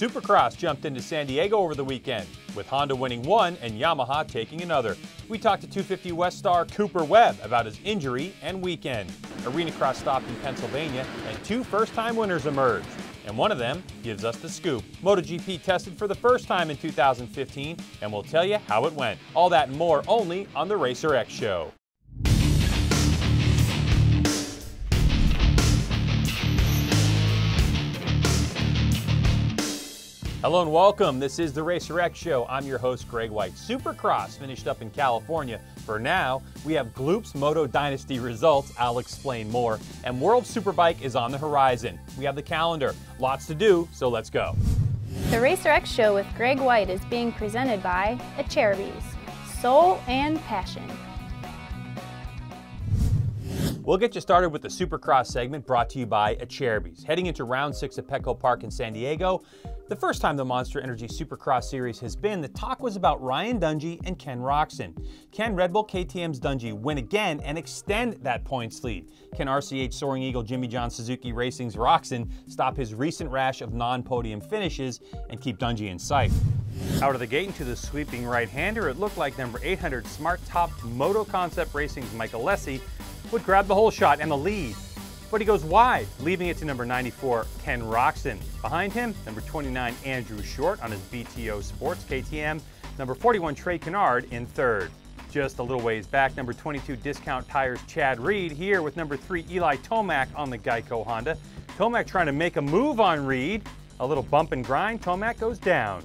Supercross jumped into San Diego over the weekend, with Honda winning one and Yamaha taking another. We talked to 250 West star Cooper Webb about his injury and weekend. Arenacross stopped in Pennsylvania, and two first-time winners emerged. And one of them gives us the scoop. MotoGP tested for the first time in 2015, and we'll tell you how it went. All that and more only on the Racer X Show. Hello and welcome. This is the Racer X Show. I'm your host, Greg White. Supercross finished up in California. For now, we have Gloop's Moto Dynasty results. I'll explain more. And World Superbike is on the horizon. We have the calendar. Lots to do, so let's go. The Racer X Show with Greg White is being presented by Acherbys, Soul and Passion. We'll get you started with the Supercross segment brought to you by Acherbys. Heading into round 6 at Petco Park in San Diego, the first time the Monster Energy Supercross Series has been, the talk was about Ryan Dungey and Ken Roczen. Can Red Bull KTM's Dungey win again and extend that points lead? Can RCH Soaring Eagle Jimmy John Suzuki Racing's Roczen stop his recent rash of non-podium finishes and keep Dungey in sight? Out of the gate into the sweeping right-hander, it looked like number 800 Smart Top Moto Concept Racing's Michael Lessie would grab the whole shot and the lead. But he goes wide, leaving it to number 94, Ken Roczen. Behind him, number 29, Andrew Short on his BTO Sports KTM. Number 41, Trey Kennard in third. Just a little ways back, number 22, Discount Tires Chad Reed here with number 3, Eli Tomac on the Geico Honda. Tomac trying to make a move on Reed. A little bump and grind, Tomac goes down.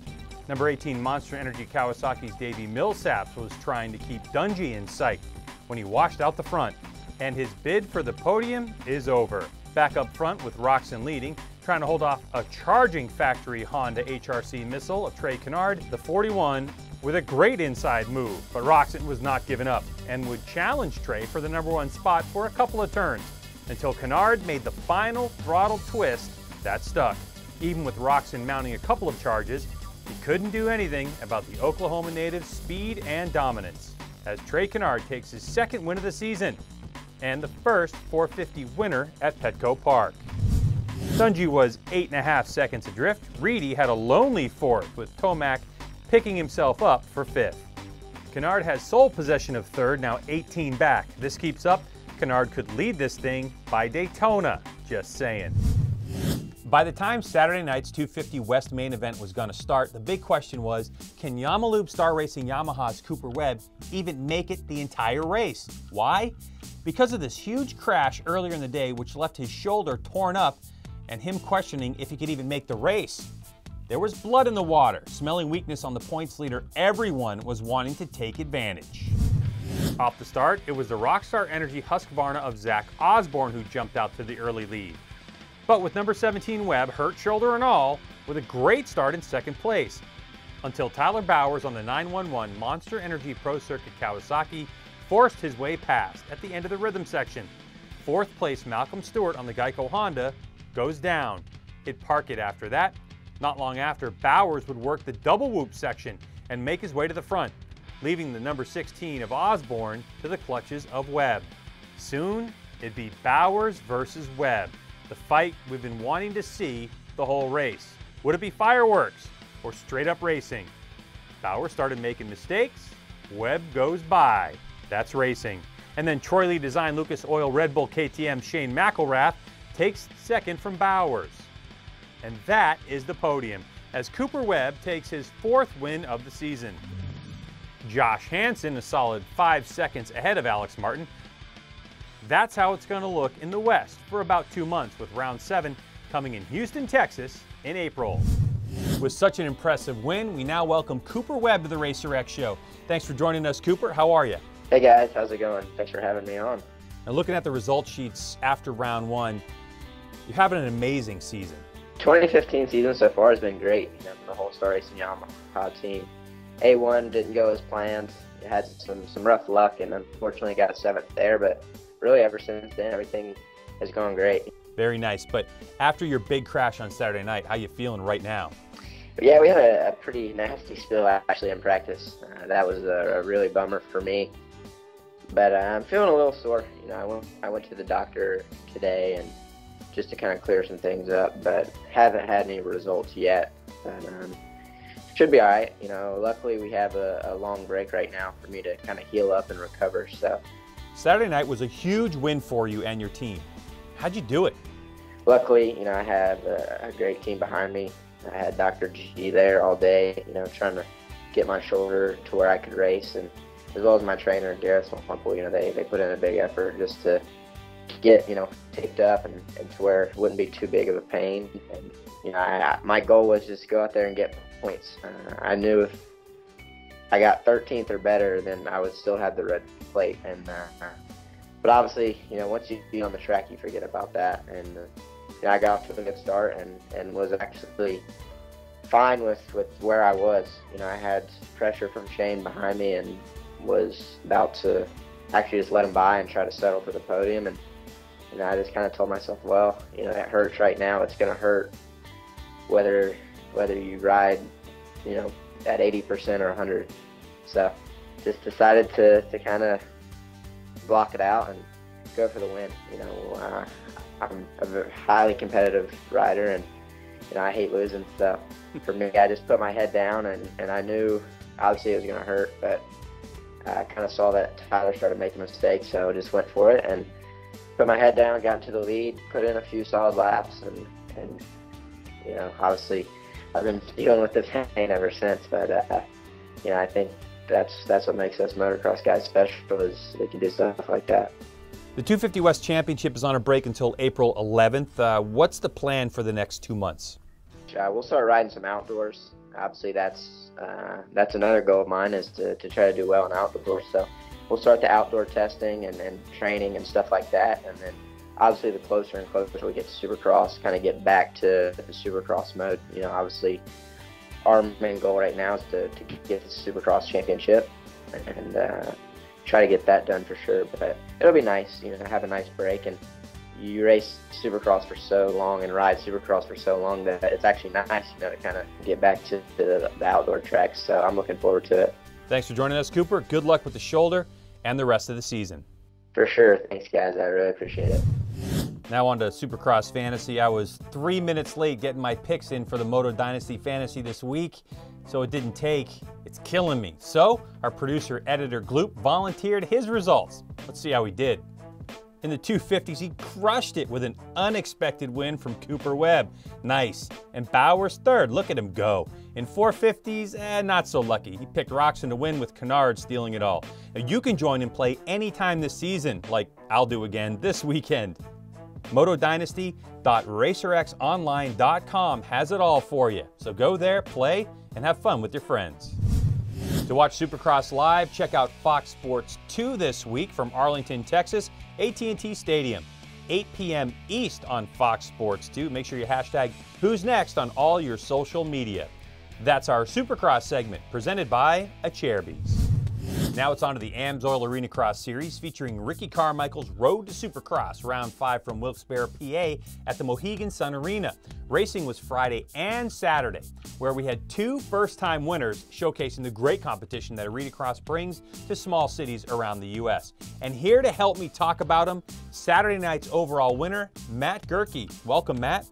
Number 18, Monster Energy Kawasaki's Davey Millsaps was trying to keep Dungey in sight when he washed out the front. And his bid for the podium is over. Back up front with Roczen leading, trying to hold off a charging factory Honda HRC missile of Trey Kennard, the 41, with a great inside move. But Roczen was not giving up and would challenge Trey for the number 1 spot for a couple of turns until Kennard made the final throttle twist that stuck. Even with Roczen mounting a couple of charges, he couldn't do anything about the Oklahoma native's speed and dominance, as Trey Kennard takes his second win of the season and the first 450 winner at Petco Park. Dungey was 8.5 seconds adrift. Reedy had a lonely fourth, with Tomac picking himself up for 5th. Kennard has sole possession of 3rd, now 18 back. If this keeps up, Kennard could lead this thing by Daytona, just saying. By the time Saturday night's 250 West main event was going to start, the big question was, can Yamalube Star Racing Yamaha's Cooper Webb even make it the entire race? Why? Because of this huge crash earlier in the day, which left his shoulder torn up and him questioning if he could even make the race. There was blood in the water. Smelling weakness on the points leader, everyone was wanting to take advantage. Off the start, it was the Rockstar Energy Husqvarna of Zach Osborne who jumped out to the early lead. But with number 17 Webb, hurt shoulder and all, with a great start in 2nd place, until Tyler Bowers on the 911 Monster Energy Pro Circuit Kawasaki forced his way past at the end of the rhythm section. 4th place Malcolm Stewart on the Geico Honda goes down. Hit park it after that. Not long after, Bowers would work the double whoop section and make his way to the front, leaving the number 16 of Osborne to the clutches of Webb. Soon, it'd be Bowers versus Webb, the fight we've been wanting to see the whole race. Would it be fireworks or straight up racing? Bowers started making mistakes, Webb goes by. That's racing. And then Troy Lee Design Lucas Oil Red Bull KTM Shane McElrath takes 2nd from Bowers. And that is the podium, as Cooper Webb takes his 4th win of the season. Josh Hansen a solid 5 seconds ahead of Alex Martin. That's how it's going to look in the West for about 2 months, with round 7 coming in Houston, Texas in April. With such an impressive win, we now welcome Cooper Webb to the Racer X Show. Thanks for joining us, Cooper. How are you? Hey guys, how's it going? Thanks for having me on. Now, looking at the result sheets after round 1, you're having an amazing season. 2015 season so far has been great. You know, the whole Star Racing Yamaha team. A1 didn't go as planned. It had some rough luck and unfortunately got 7th there, but really ever since then, everything has gone great. Very nice. But after your big crash on Saturday night, how you feeling right now? Yeah, we had a pretty nasty spill actually in practice. That was a really bummer for me. But I'm feeling a little sore. You know, I went to the doctor today and just to kind of clear some things up, but haven't had any results yet. but should be all right. You know, luckily we have a long break right now for me to kind of heal up and recover. So Saturday night was a huge win for you and your team. How'd you do it? luckily, you know, I have a great team behind me. I had Dr. G there all day, you know, trying to get my shoulder to where I could race, and as well as my trainer, Gareth Swample, you know, they put in a big effort just to get, you know, taped up and to where it wouldn't be too big of a pain. And, you know, my goal was just to go out there and get points. I knew if I got 13th or better, then I would still have the red plate. And but obviously, you know, once you be on the track, you forget about that. And you know, I got off to a good start and was actually fine with where I was. You know, I had pressure from Shane behind me and was about to actually just let him by and try to settle for the podium. And you know, I just kind of told myself, well, you know, it hurts right now. It's going to hurt whether you ride, you know, at 80% or 100. So just decided to kind of block it out and go for the win. You know, I'm a highly competitive rider, and you know, I hate losing. So for me, I just put my head down, and I knew obviously it was going to hurt, but I kind of saw that Tyler started making mistakes, so I just went for it and put my head down, got into the lead, put in a few solid laps, and you know, obviously I've been dealing with this pain ever since. But you know, I think that's what makes us motocross guys special, is we can do stuff like that. The 250 West Championship is on a break until April 11th. What's the plan for the next 2 months? We'll start riding some outdoors. Obviously, that's another goal of mine, is to try to do well in outdoors. So we'll start the outdoor testing and training and stuff like that. And then obviously the closer and closer we get to Supercross, kind of get back to the Supercross mode. You know, obviously our main goal right now is to get the Supercross Championship and try to get that done for sure. But it'll be nice, you know, to have a nice break. And you race Supercross for so long and ride Supercross for so long that it's actually nice, you know, to kind of get back to the outdoor tracks. So I'm looking forward to it. Thanks for joining us, Cooper. Good luck with the shoulder and the rest of the season. For sure. Thanks, guys. I really appreciate it. Now on to Supercross Fantasy. I was 3 minutes late getting my picks in for the Moto Dynasty Fantasy this week, so it didn't take. It's killing me. So our producer-editor Gloop volunteered his results. Let's see how he did. In the 250s, he crushed it with an unexpected win from Cooper Webb. Nice. And Bauer's third. Look at him go. In 450s, not so lucky. He picked Roxon to win with Kennard stealing it all. Now, you can join and play anytime this season, like I'll do again this weekend. MotoDynasty.racerxonline.com has it all for you. So go there, play, and have fun with your friends. To watch Supercross live, check out Fox Sports 2 this week from Arlington, Texas, AT&T Stadium. 8 p.m. East on Fox Sports 2. Make sure you hashtag Who's Next on all your social media. That's our Supercross segment, presented by Acherbys. Now it's on to the AMSOIL Arenacross Series, featuring Ricky Carmichael's Road to Supercross, Round 5 from Wilkes-Barre, PA, at the Mohegan Sun Arena. Racing was Friday and Saturday, where we had 2 first-time winners showcasing the great competition that Arenacross brings to small cities around the U.S. And here to help me talk about them, Saturday night's overall winner, Matt Goerke. Welcome, Matt.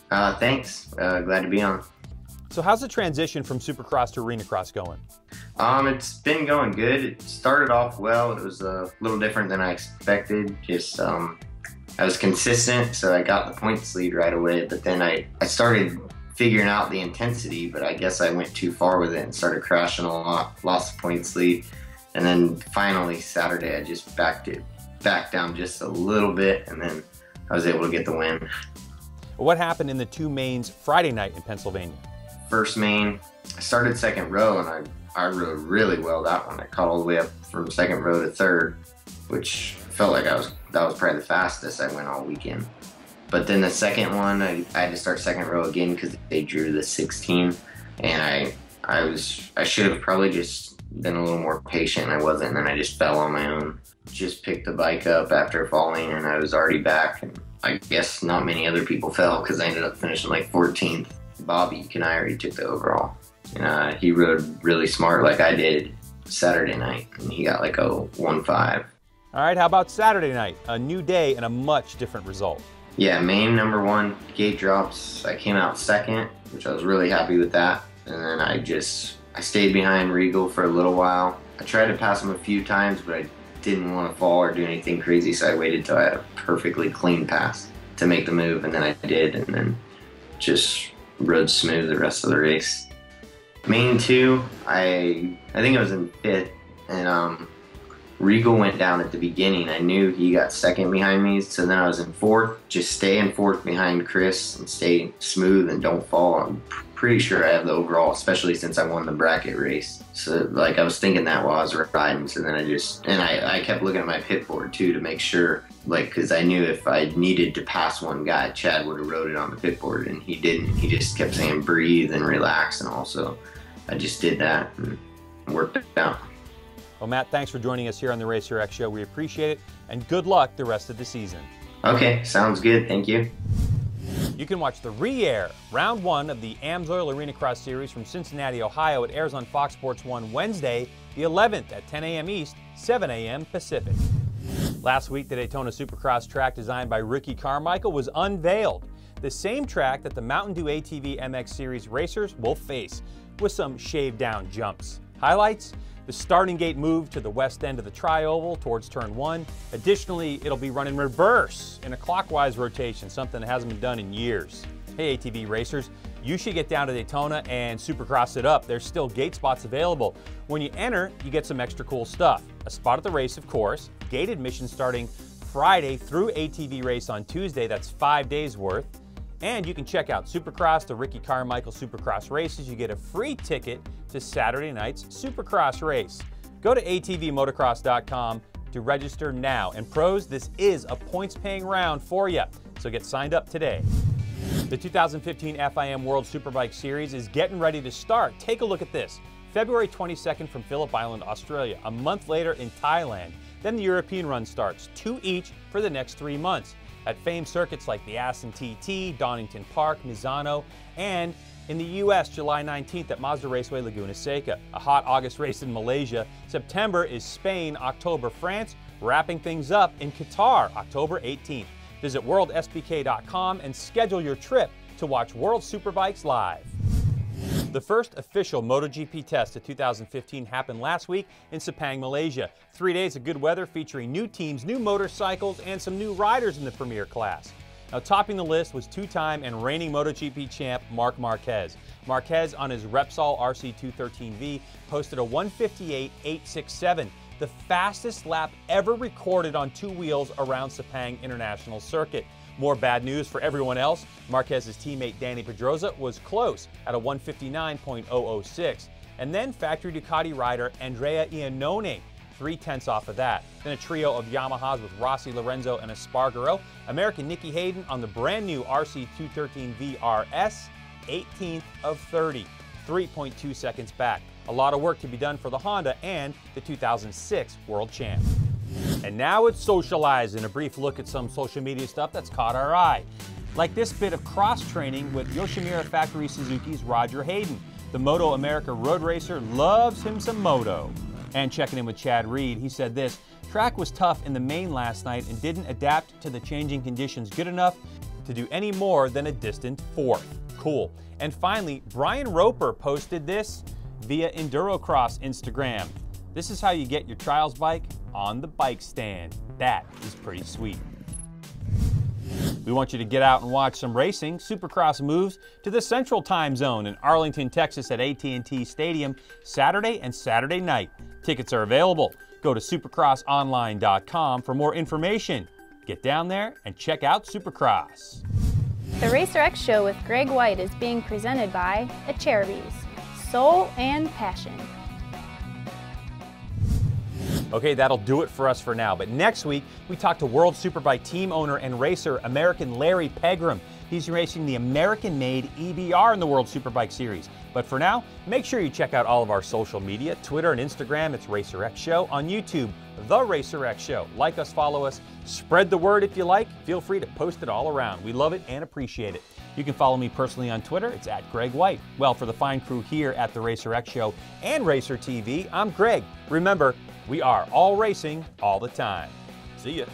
Thanks. Glad to be on. So how's the transition from Supercross to Arenacross going? It's been going good. It started off well. It was a little different than I expected. Just I was consistent, so I got the points lead right away. But then I started figuring out the intensity, but I guess I went too far with it and started crashing a lot, lost the points lead. And then finally Saturday I just backed down just a little bit, and then I was able to get the win. What happened in the 2 mains Friday night in Pennsylvania? First main, I started second row, and I rode really well that one. I caught all the way up from second row to third, which felt like that was probably the fastest I went all weekend. But then the second one, I had to start second row again because they drew the 16, and I should have probably just been a little more patient, and I wasn't, and then I just fell on my own. Just picked the bike up after falling, and I was already back, and I guess not many other people fell because I ended up finishing like 14th. Bobby Canary took the overall. And he rode really smart like I did Saturday night, and he got like a 1.5. All right, how about Saturday night? A new day and a much different result. Yeah, main number 1, gate drops. I came out second, which I was really happy with that. And then I stayed behind Regal for a little while. I tried to pass him a few times, but I didn't want to fall or do anything crazy, so I waited till I had a perfectly clean pass to make the move, and then I did, and then just rode smooth the rest of the race. Main 2, I think I was in 5th, and Regal went down at the beginning. I knew he got second behind me, so then I was in 4th. Just stay in 4th behind Chris and stay smooth and don't fall. I'm pretty sure I have the overall, especially since I won the bracket race. So like I was thinking that while I was riding, so then I kept looking at my pit board too to make sure, like, because I knew if I needed to pass one guy, Chad would have rode it on the pit board, and he didn't. He just kept saying breathe and relax, and also I just did that and worked it out. Well, Matt, thanks for joining us here on the Racer X Show. We appreciate it, and good luck the rest of the season. Okay, sounds good. Thank you. You can watch the re-air, round 1 of the AMSOIL Arenacross series from Cincinnati, Ohio. It airs on Fox Sports 1 Wednesday, the 11th at 10 a.m. East, 7 a.m. Pacific. Last week, the Daytona Supercross track designed by Ricky Carmichael was unveiled. The same track that the Mountain Dew ATV MX Series racers will face, with some shaved-down jumps. Highlights? The starting gate moved to the west end of the tri-oval towards turn 1. Additionally, it'll be run in reverse in a clockwise rotation, something that hasn't been done in years. Hey ATV racers, you should get down to Daytona and Supercross it up. There's still gate spots available. When you enter, you get some extra cool stuff. A spot at the race, of course, gate admission starting Friday through ATV race on Tuesday, that's 5 days worth. And you can check out Supercross, the Ricky Carmichael Supercross races. You get a free ticket to Saturday night's Supercross race. Go to atvmotocross.com to register now. And pros, this is a points-paying round for you, so get signed up today. The 2015 FIM World Superbike Series is getting ready to start. Take a look at this. February 22nd from Phillip Island, Australia. A month later in Thailand. Then the European run starts, 2 each for the next 3 months. At famed circuits like the Assen TT, Donington Park, Misano, and in the U.S., July 19th at Mazda Raceway Laguna Seca. A hot August race in Malaysia. September is Spain, October France, wrapping things up in Qatar, October 18th. Visit worldsbk.com and schedule your trip to watch World Superbikes live. The first official MotoGP test of 2015 happened last week in Sepang, Malaysia. 3 days of good weather featuring new teams, new motorcycles, and some new riders in the premier class. Now, topping the list was 2-time and reigning MotoGP champ Marc Marquez. Marquez on his Repsol RC213V posted a 1:58.867, the fastest lap ever recorded on 2 wheels around Sepang International Circuit. More bad news for everyone else. Marquez's teammate Danny Pedrosa was close at a 1:59.006. And then factory Ducati rider Andrea Iannone, 0.3 off of that. Then a trio of Yamahas with Rossi Lorenzo and Espargaro. American Nicky Hayden on the brand new RC213V RS, 18th of 30, 3.2 seconds back. A lot of work to be done for the Honda and the 2006 world champ. And now it's socializing, a brief look at some social media stuff that's caught our eye. Like this bit of cross-training with Yoshimura Factory Suzuki's Roger Hayden. The Moto America road racer loves him some moto. And checking in with Chad Reed, he said this: track was tough in the main last night and didn't adapt to the changing conditions good enough to do any more than a distant 4th. Cool. And finally, Brian Roper posted this via Endurocross Instagram. This is how you get your trials bike on the bike stand. That is pretty sweet. We want you to get out and watch some racing. Supercross moves to the Central Time Zone in Arlington, Texas at AT&T Stadium Saturday and Saturday night. Tickets are available. Go to supercrossonline.com for more information. Get down there and check out Supercross. The Racer X Show with Greg White is being presented by Acherbys, Soul and Passion. Okay, that'll do it for us for now. But next week, we talk to World Superbike team owner and racer, American Larry Pegram. He's racing the American-made EBR in the World Superbike Series. But for now, make sure you check out all of our social media, Twitter and Instagram, it's Racer X Show. On YouTube, The Racer X Show. Like us, follow us, spread the word if you like. Feel free to post it all around. We love it and appreciate it. You can follow me personally on Twitter. It's at Greg White. Well, for the fine crew here at The Racer X Show and Racer TV, I'm Greg. Remember, we are all racing all the time. See ya.